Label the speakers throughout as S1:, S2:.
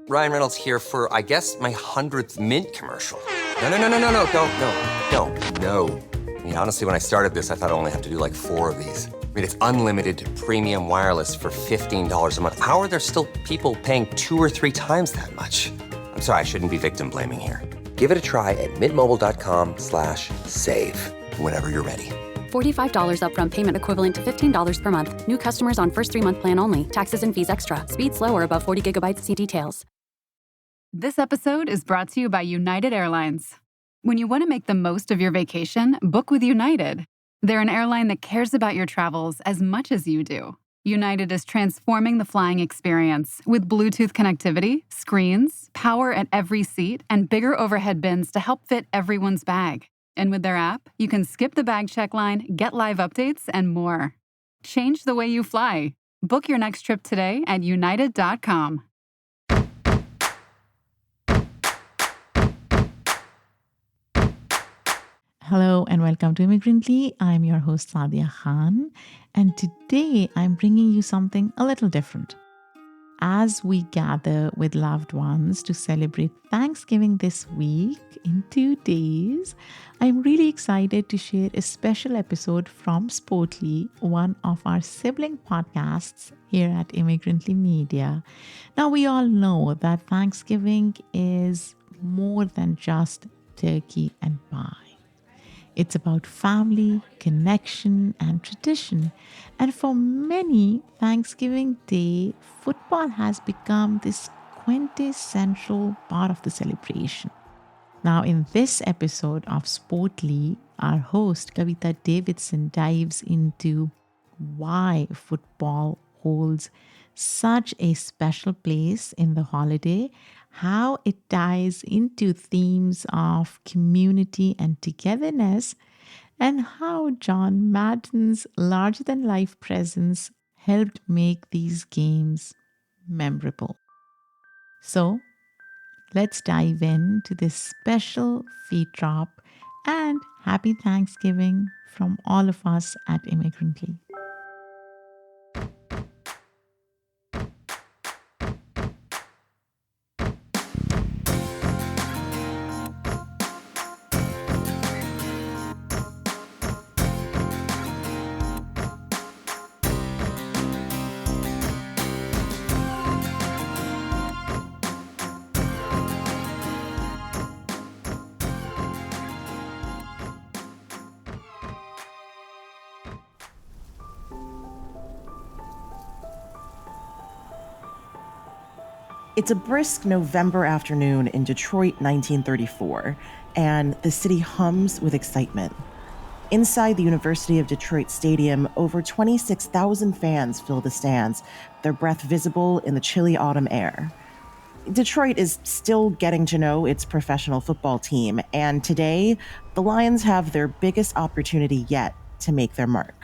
S1: Ryan Reynolds here for, I guess, my 100th Mint commercial. No, don't. I mean, honestly, when I started this, I thought I only have to do like 4 of these. I mean, it's unlimited premium wireless for $15 a month. How are there still people paying 2 or 3 times that much? I'm sorry, I shouldn't be victim blaming here. Give it a try at mintmobile.com/save. Whenever you're ready.
S2: $45 upfront payment equivalent to $15 per month. New customers on first 3-month plan only. Taxes and fees extra. Speed slower above 40 gigabytes. See details.
S3: This episode is brought to you by United Airlines. When you want to make the most of your vacation, book with United. They're an airline that cares about your travels as much as you do. United is transforming the flying experience with Bluetooth connectivity, screens, power at every seat, and bigger overhead bins to help fit everyone's bag. And with their app, you can skip the bag check line, get live updates, and more. Change the way you fly. Book your next trip today at united.com.
S4: Hello and welcome to Immigrantly. I'm your host Sadia Khan, and today I'm bringing you something a little different. As we gather with loved ones to celebrate Thanksgiving this week in 2 days, I'm really excited to share a special episode from Sportly, one of our sibling podcasts here at Immigrantly Media. Now, we all know that Thanksgiving is more than just turkey and pie. It's about family, connection, and tradition. And for many, Thanksgiving Day, football has become this quintessential part of the celebration. Now, in this episode of Sportly, our host, Kavita Davidson, dives into why football holds such a special place in the holiday, how it ties into themes of community and togetherness, and how John Madden's larger-than-life presence helped make these games memorable. So, let's dive into this special feed drop, and happy Thanksgiving from all of us at Immigrantly.
S5: It's a brisk November afternoon in Detroit, 1934, and the city hums with excitement. Inside the University of Detroit Stadium, over 26,000 fans fill the stands, their breath visible in the chilly autumn air. Detroit is still getting to know its professional football team, and today, the Lions have their biggest opportunity yet to make their mark.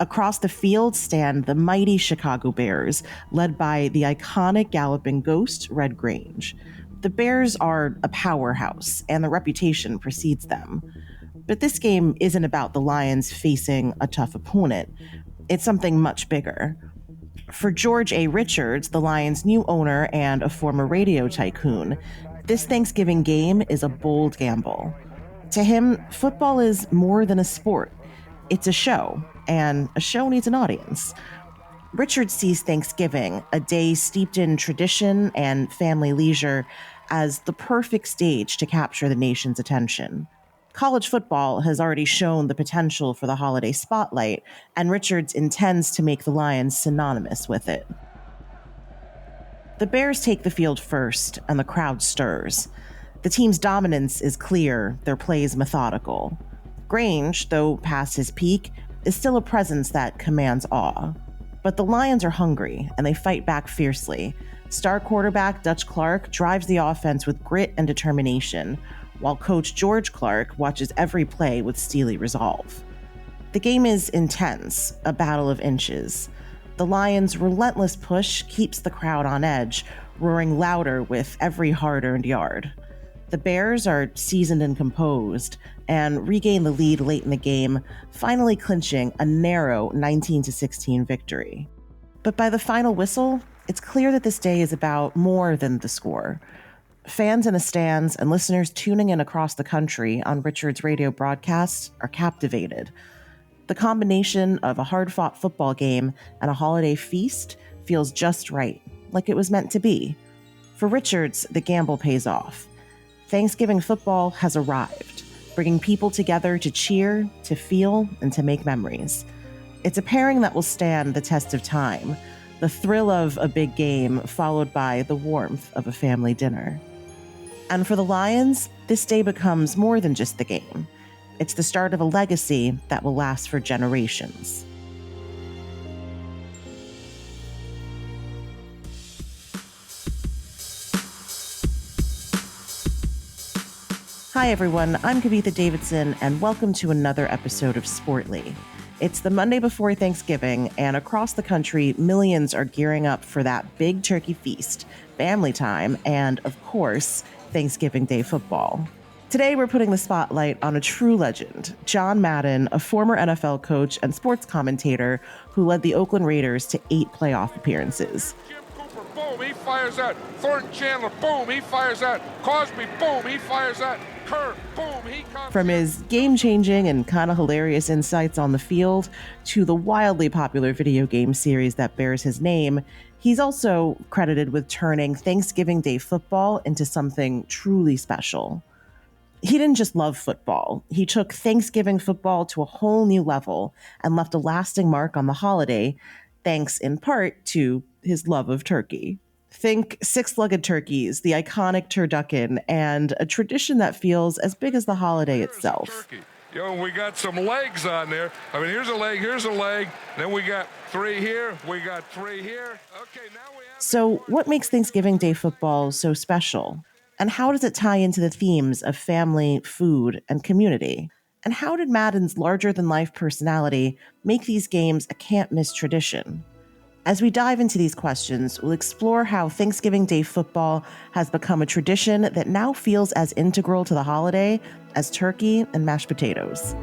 S5: Across the field stand the mighty Chicago Bears, led by the iconic galloping ghost, Red Grange. The Bears are a powerhouse, and the reputation precedes them. But this game isn't about the Lions facing a tough opponent. It's something much bigger. For George A. Richards, the Lions' new owner and a former radio tycoon, this Thanksgiving game is a bold gamble. To him, football is more than a sport. It's a show, and a show needs an audience. Richard sees Thanksgiving, a day steeped in tradition and family leisure, as the perfect stage to capture the nation's attention. College football has already shown the potential for the holiday spotlight, and Richards intends to make the Lions synonymous with it. The Bears take the field first, and the crowd stirs. The team's dominance is clear, their plays methodical. Grange, though past his peak, is still a presence that commands awe. But the Lions are hungry, and they fight back fiercely. Star quarterback Dutch Clark drives the offense with grit and determination, while coach George Clark watches every play with steely resolve. The game is intense, a battle of inches. The Lions' relentless push keeps the crowd on edge, roaring louder with every hard-earned yard. The Bears are seasoned and composed, and regain the lead late in the game, finally clinching a narrow 19-16 victory. But by the final whistle, it's clear that this day is about more than the score. Fans in the stands and listeners tuning in across the country on Richard's radio broadcasts are captivated. The combination of a hard-fought football game and a holiday feast feels just right, like it was meant to be. For Richards, the gamble pays off. Thanksgiving football has arrived, bringing people together to cheer, to feel, and to make memories. It's a pairing that will stand the test of time, the thrill of a big game followed by the warmth of a family dinner. And for the Lions, this day becomes more than just the game. It's the start of a legacy that will last for generations. Hi everyone, I'm Kavitha Davidson, and welcome to another episode of Sportly. It's the Monday before Thanksgiving, and across the country, millions are gearing up for that big turkey feast, family time, and, of course, Thanksgiving Day football. Today, we're putting the spotlight on a true legend, John Madden, a former NFL coach and sports commentator who led the Oakland Raiders to 8 playoff appearances.
S6: Jim Cooper, boom, he fires that. Thornton Chandler, boom, he fires that. Cosby, boom, he fires that. Kerr, boom, he comes.
S5: From his game-changing and kind of hilarious insights on the field to the wildly popular video game series that bears his name, he's also credited with turning Thanksgiving Day football into something truly special. He didn't just love football. He took Thanksgiving football to a whole new level and left a lasting mark on the holiday, thanks in part to his love of turkey. Think six-legged turkeys, the iconic turducken, and a tradition that feels as big as the holiday itself.
S6: You know, we got some legs on there. I mean, here's a leg, then we got 3 here, we got 3 here. Okay, now we have...
S5: So what makes Thanksgiving Day football so special? And how does it tie into the themes of family, food, and community? And how did Madden's larger-than-life personality make these games a can't-miss tradition? As we dive into these questions, we'll explore how Thanksgiving Day football has become a tradition that now feels as integral to the holiday as turkey and mashed potatoes.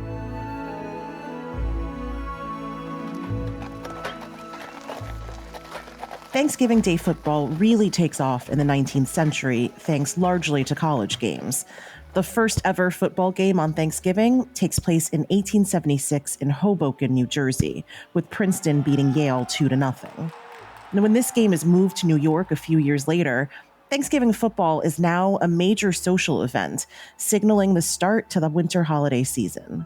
S5: Thanksgiving Day football really takes off in the 19th century, thanks largely to college games. The first ever football game on Thanksgiving takes place in 1876 in Hoboken, New Jersey, with Princeton beating Yale 2-0. And when this game is moved to New York a few years later, Thanksgiving football is now a major social event, signaling the start to the winter holiday season.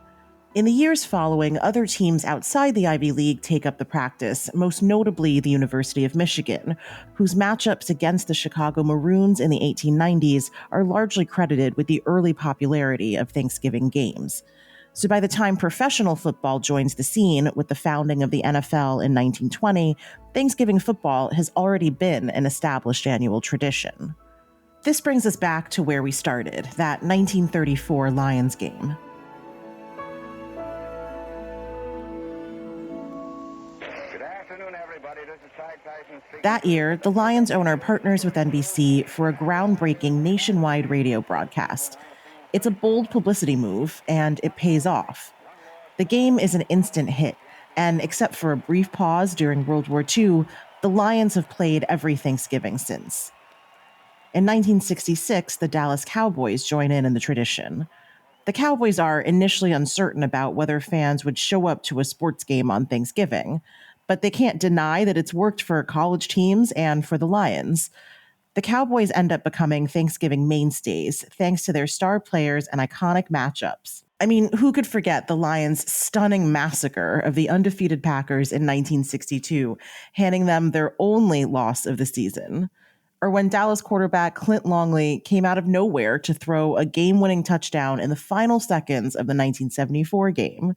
S5: In the years following, other teams outside the Ivy League take up the practice, most notably the University of Michigan, whose matchups against the Chicago Maroons in the 1890s are largely credited with the early popularity of Thanksgiving games. So by the time professional football joins the scene with the founding of the NFL in 1920, Thanksgiving football has already been an established annual tradition. This brings us back to where we started, that 1934 Lions game. That year, the Lions owner partners with NBC for a groundbreaking nationwide radio broadcast. It's a bold publicity move, and it pays off. The game is an instant hit, and except for a brief pause during World War II, the Lions have played every Thanksgiving since. In 1966, the Dallas Cowboys join in the tradition. The Cowboys are initially uncertain about whether fans would show up to a sports game on Thanksgiving, but they can't deny that it's worked for college teams and for the Lions. The Cowboys end up becoming Thanksgiving mainstays, thanks to their star players and iconic matchups. I mean, who could forget the Lions' stunning massacre of the undefeated Packers in 1962, handing them their only loss of the season? Or when Dallas quarterback Clint Longley came out of nowhere to throw a game-winning touchdown in the final seconds of the 1974 game.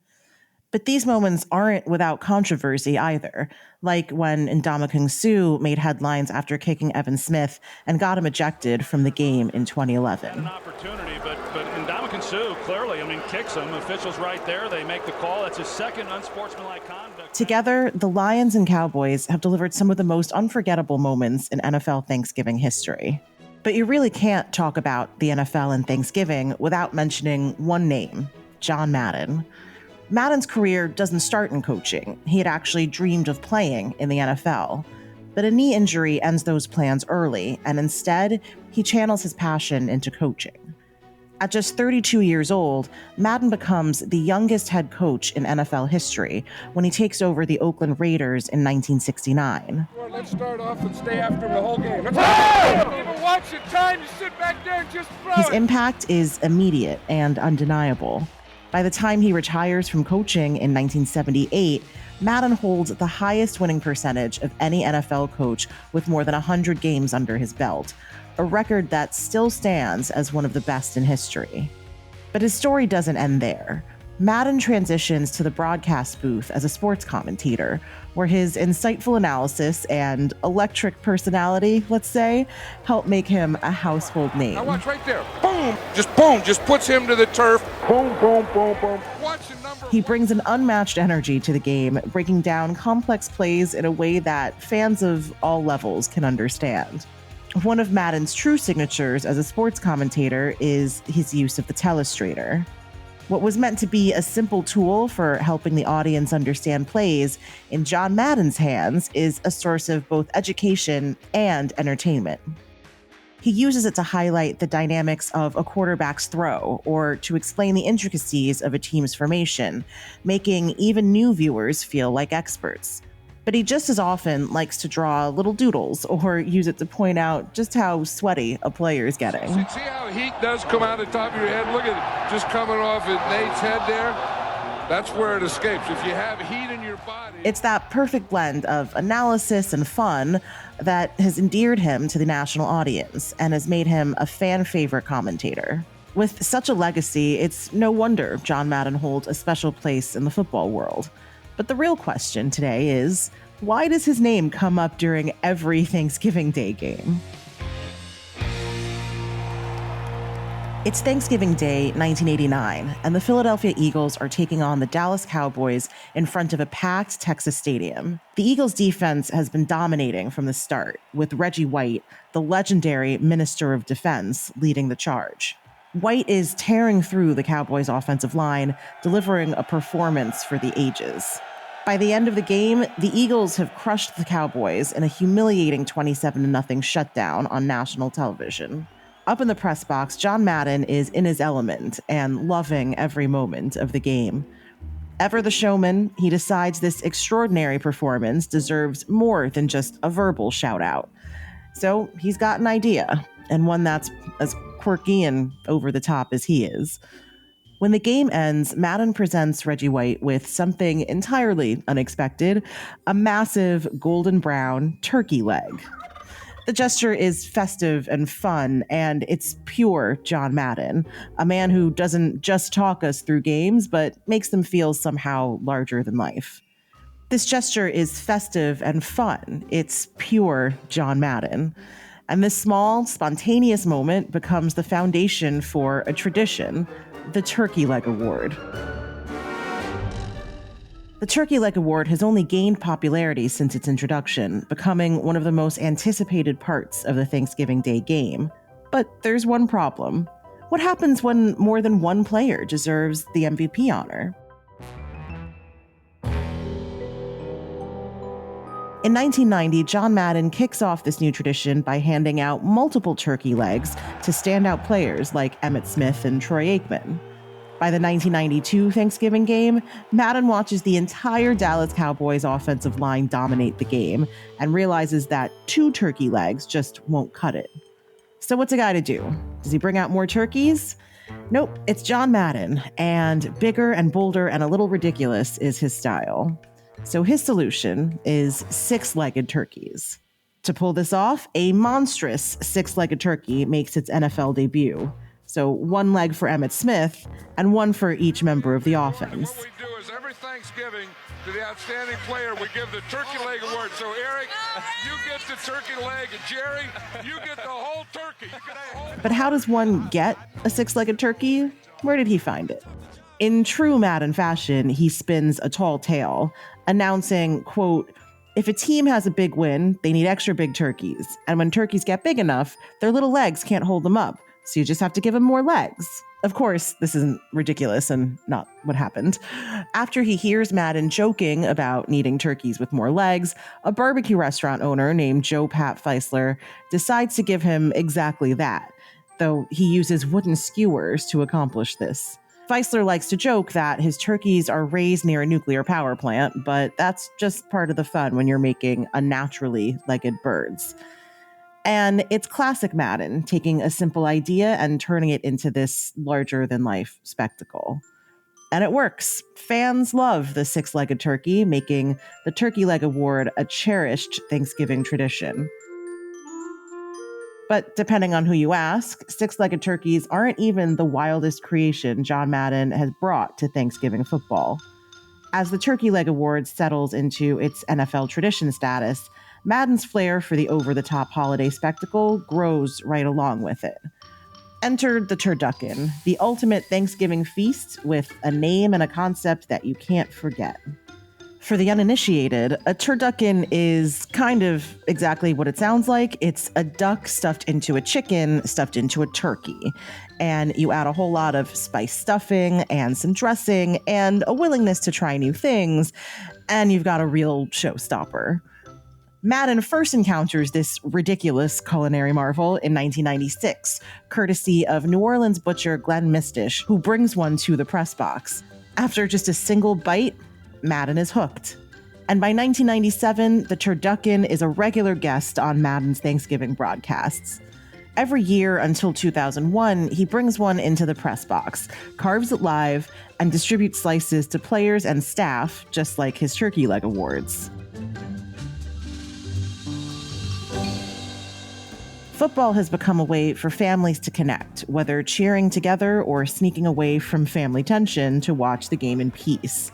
S5: But these moments aren't without controversy either, like when Ndamukong Suh made headlines after kicking Evan Smith and got him ejected from the game in 2011.
S7: Had an opportunity, but Ndamukong Suh clearly, kicks him. Officials right there, they make the call. That's his second unsportsmanlike conduct.
S5: Together, the Lions and Cowboys have delivered some of the most unforgettable moments in NFL Thanksgiving history. But you really can't talk about the NFL and Thanksgiving without mentioning one name, John Madden. Madden's career doesn't start in coaching. He had actually dreamed of playing in the NFL. But a knee injury ends those plans early, and instead, he channels his passion into coaching. At just 32 years old, Madden becomes the youngest head coach in NFL history when he takes over the Oakland Raiders in 1969.
S6: Let's start off and stay after the whole game. Let's go! Don't even watch the time. You sit back there and just throw
S5: His
S6: it.
S5: impact is immediate and undeniable. By the time he retires from coaching in 1978, Madden holds the highest winning percentage of any NFL coach with more than 100 games under his belt, a record that still stands as one of the best in history. But his story doesn't end there. Madden transitions to the broadcast booth as a sports commentator, where his insightful analysis and electric personality, let's say, help make him a household name.
S6: Now watch right there. Boom! Just puts him to the turf. Boom, boom, boom, boom. Watch the number.
S5: He brings an unmatched energy to the game, breaking down complex plays in a way that fans of all levels can understand. One of Madden's true signatures as a sports commentator is his use of the telestrator. What was meant to be a simple tool for helping the audience understand plays, in John Madden's hands, is a source of both education and entertainment. He uses it to highlight the dynamics of a quarterback's throw or to explain the intricacies of a team's formation, making even new viewers feel like experts. But he just as often likes to draw little doodles or use it to point out just how sweaty a player is getting.
S6: See how heat does come out of the top of your head? Look at it, just coming off at Nate's head there. That's where it escapes. If you have heat in your body.
S5: It's that perfect blend of analysis and fun that has endeared him to the national audience and has made him a fan favorite commentator. With such a legacy, it's no wonder John Madden holds a special place in the football world. But the real question today is, why does his name come up during every Thanksgiving Day game? It's Thanksgiving Day, 1989, and the Philadelphia Eagles are taking on the Dallas Cowboys in front of a packed Texas stadium. The Eagles' defense has been dominating from the start, with Reggie White, the legendary Minister of Defense, leading the charge. White is tearing through the Cowboys' offensive line, delivering a performance for the ages. By the end of the game, the Eagles have crushed the Cowboys in a humiliating 27-0 shutdown on national television. Up in the press box, John Madden is in his element and loving every moment of the game. Ever the showman, he decides this extraordinary performance deserves more than just a verbal shout-out. So he's got an idea, and one that's as quirky and over the top as he is. When the game ends, Madden presents Reggie White with something entirely unexpected, a massive golden brown turkey leg. The gesture is festive and fun, and it's pure John Madden, a man who doesn't just talk us through games, but makes them feel somehow larger than life. This gesture is festive and fun. It's pure John Madden. And this small, spontaneous moment becomes the foundation for a tradition, the Turkey Leg Award. The Turkey Leg Award has only gained popularity since its introduction, becoming one of the most anticipated parts of the Thanksgiving Day game. But there's one problem. What happens when more than one player deserves the MVP honor? In 1990, John Madden kicks off this new tradition by handing out multiple turkey legs to standout players like Emmitt Smith and Troy Aikman. By the 1992 Thanksgiving game, Madden watches the entire Dallas Cowboys offensive line dominate the game and realizes that 2 turkey legs just won't cut it. So what's a guy to do? Does he bring out more turkeys? Nope, it's John Madden, and bigger and bolder and a little ridiculous is his style. So his solution is 6-legged turkeys. To pull this off, a monstrous 6-legged turkey makes its NFL debut. So 1 leg for Emmitt Smith and 1 for each member of the offense.
S6: What we do is every Thanksgiving to the outstanding player, we give the turkey leg award. So Eric, you get the turkey leg, and Jerry, you get the whole turkey.
S5: But how does one get a 6-legged turkey? Where did he find it? In true Madden fashion, he spins a tall tale, announcing, quote, "If a team has a big win, they need extra big turkeys. And when turkeys get big enough, their little legs can't hold them up. So you just have to give them more legs." Of course, this isn't ridiculous and not what happened. After he hears Madden joking about needing turkeys with more legs, a barbecue restaurant owner named Joe Pat Feisler decides to give him exactly that, though he uses wooden skewers to accomplish this. Feisler likes to joke that his turkeys are raised near a nuclear power plant, but that's just part of the fun when you're making unnaturally legged birds. And it's classic Madden, taking a simple idea and turning it into this larger-than-life spectacle. And it works. Fans love the six-legged turkey, making the Turkey Leg Award a cherished Thanksgiving tradition. But depending on who you ask, six-legged turkeys aren't even the wildest creation John Madden has brought to Thanksgiving football. As the Turkey Leg Award settles into its NFL tradition status, Madden's flair for the over-the-top holiday spectacle grows right along with it. Enter the turducken, the ultimate Thanksgiving feast with a name and a concept that you can't forget. For the uninitiated, a turducken is kind of exactly what it sounds like. It's a duck stuffed into a chicken, stuffed into a turkey. And you add a whole lot of spiced stuffing and some dressing and a willingness to try new things, and you've got a real showstopper. Madden first encounters this ridiculous culinary marvel in 1996, courtesy of New Orleans butcher Glenn Mistish, who brings one to the press box. After just a single bite, Madden is hooked. And by 1997, the turducken is a regular guest on Madden's Thanksgiving broadcasts. Every year until 2001, he brings one into the press box, carves it live, and distributes slices to players and staff, just like his Turkey Leg Awards. Football has become a way for families to connect, whether cheering together or sneaking away from family tension to watch the game in peace.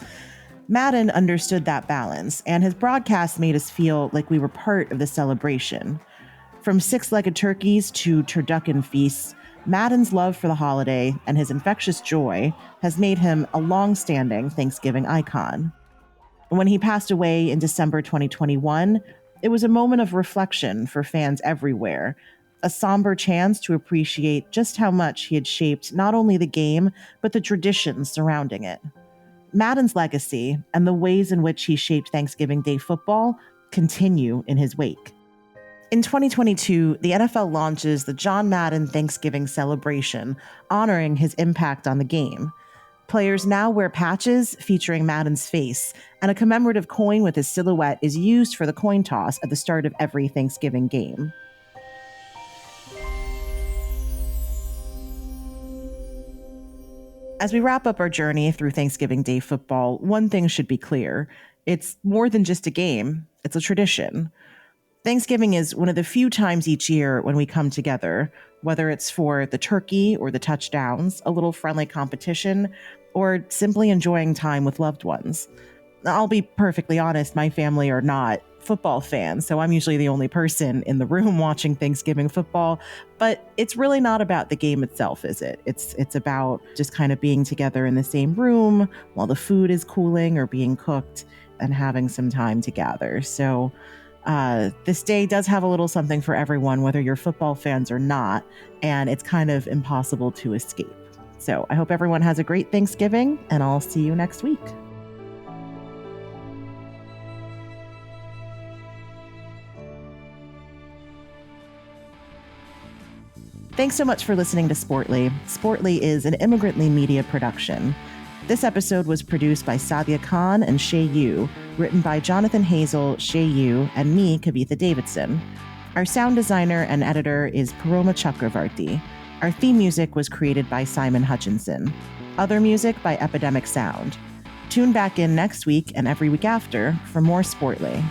S5: Madden understood that balance, and his broadcasts made us feel like we were part of the celebration. From six-legged turkeys to turducken feasts, Madden's love for the holiday and his infectious joy has made him a long-standing Thanksgiving icon. When he passed away in December 2021, it was a moment of reflection for fans everywhere, a somber chance to appreciate just how much he had shaped not only the game, but the traditions surrounding it. Madden's legacy and the ways in which he shaped Thanksgiving Day football continue in his wake. In 2022, the NFL launches the John Madden Thanksgiving celebration, honoring his impact on the game. Players now wear patches featuring Madden's face, and a commemorative coin with his silhouette is used for the coin toss at the start of every Thanksgiving game. As we wrap up our journey through Thanksgiving Day football, one thing should be clear. It's more than just a game, it's a tradition. Thanksgiving is one of the few times each year when we come together, whether it's for the turkey or the touchdowns, a little friendly competition, or simply enjoying time with loved ones. I'll be perfectly honest, my family are not football fans, so I'm usually the only person in the room watching Thanksgiving football, but it's really not about the game itself, is it? It's about just kind of being together in the same room while the food is cooling or being cooked and having some time to gather. So this day does have a little something for everyone, whether you're football fans or not, and it's kind of impossible to escape. So I hope everyone has a great Thanksgiving, and I'll see you next week. Thanks so much for listening to Sportly. Sportly is an Immigrantly media production. This episode was produced by Sadia Khan and Shay Yu, written by Jonathan Hazel, Shay Yu, and me, Kavitha Davidson. Our sound designer and editor is Paroma Chakravarti. Our theme music was created by Simon Hutchinson. Other music by Epidemic Sound. Tune back in next week and every week after for more Sportly.